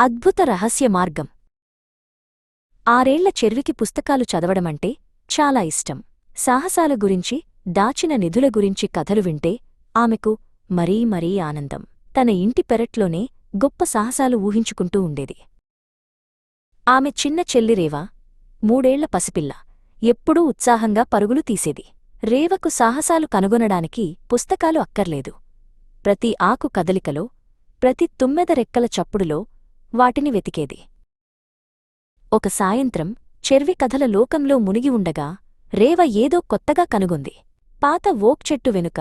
అద్భుత రహస్య మార్గం. 6 ఏళ్ల చెర్వికి పుస్తకాలు చదవడమంటే చాలా ఇష్టం. సాహసాల గురించి, దాచిన నిధుల గురించి కథలు వింటే ఆమెకు మరీ మరీ ఆనందం. తన ఇంటి పెరట్లోనే గొప్ప సాహసాలు ఊహించుకుంటూ ఉండేది. ఆమె చిన్న చెల్లి రేవ, 3 ఏళ్ల పసిపిల్ల, ఎప్పుడూ ఉత్సాహంగా పరుగులు తీసేది. రేవకు సాహసాలు కనుగొనడానికి పుస్తకాలు అక్కర్లేదు. ప్రతి ఆకు కదలికలో, ప్రతి తుమ్మెద రెక్కల చప్పుడులో వాటిని వెతికేది. ఒక సాయంత్రం చెర్వి కథల లోకంలో మునిగి ఉండగా రేవ ఏదో కొత్తగా కనుగొంది. పాత ఓక్ చెట్టు వెనుక,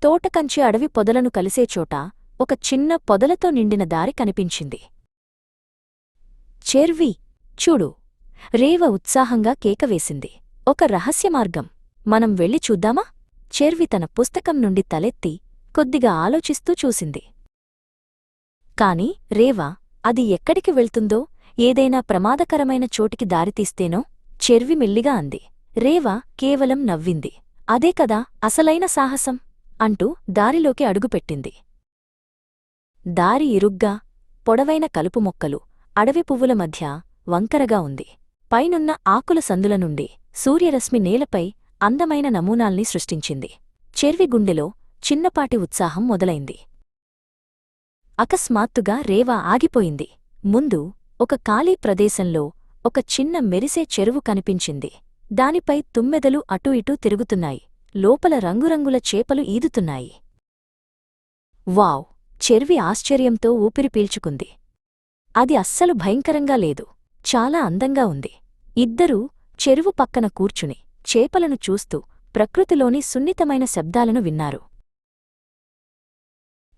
తోటకంచి అడవి పొదలను కలిసే చోట ఒక చిన్న పొదలతో నిండిన దారి కనిపించింది. చెర్వి, చూడు! రేవ ఉత్సాహంగా కేకవేసింది. ఒక రహస్యమార్గం! మనం వెళ్ళి చూద్దామా? చెర్వి తన పుస్తకం నుండి తలెత్తి కొద్దిగా ఆలోచిస్తూ చూసింది. కాని రేవ అది ఎక్కడికి వెళ్తుందో, ఏదైనా ప్రమాదకరమైన చోటికి దారితీస్తేనో? చెర్వి మెల్లిగా అంది. రేవ కేవలం నవ్వింది. అదే కదా అసలైన సాహసం! అంటూ దారిలోకి అడుగుపెట్టింది. దారి ఇరుగ్గా, పొడవైన కలుపు మొక్కలు, అడవి పువ్వుల మధ్య వంకరగా ఉంది. పైనున్న ఆకుల సందుల నుండి సూర్యరశ్మి నేలపై అందమైన నమూనాల్ని సృష్టించింది. చెర్వి గుండెలో చిన్నపాటి ఉత్సాహం మొదలైంది. అకస్మాత్తుగా రేవ ఆగిపోయింది. ముందు ఒక ఖాళీ ప్రదేశంలో ఒక చిన్న మెరిసే చెరువు కనిపించింది. దానిపై తుమ్మెదలు అటూ ఇటూ తిరుగుతున్నాయి. లోపల రంగురంగుల చేపలు ఈదుతున్నాయి. వావ్! చెర్వి ఆశ్చర్యంతో ఊపిరి పీల్చుకుంది. అది అస్సలు భయంకరంగా లేదు. చాలా అందంగా ఉంది. ఇద్దరూ చెరువు పక్కన కూర్చుని చేపలను చూస్తూ ప్రకృతిలోని సున్నితమైన శబ్దాలను విన్నారు.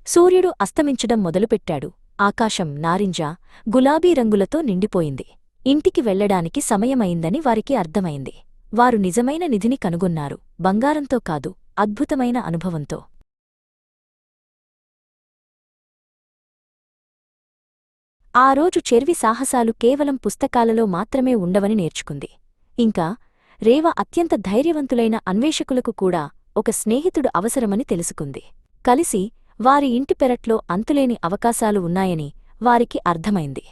సూర్యుడు అస్తమించడం మొదలుపెట్టాడు. ఆకాశం నారింజ, గులాబీ రంగులతో నిండిపోయింది. ఇంటికి వెళ్లడానికి సమయమైందని వారికి అర్థమైంది. వారు నిజమైన నిధిని కనుగొన్నారు. బంగారంతో కాదు, అద్భుతమైన అనుభవంతో. ఆ రోజు చెర్వి సాహసాలు కేవలం పుస్తకాలలో మాత్రమే ఉండవని నేర్చుకుంది. ఇంకా రేవ అత్యంత ధైర్యవంతులైన అన్వేషకులకు కూడా ఒక స్నేహితుడు అవసరమని తెలుసుకుంది. కలిసి వారి ఇంటి పెరట్లో అంతులేని అవకాశాలు ఉన్నాయని వారికి అర్థమైంది.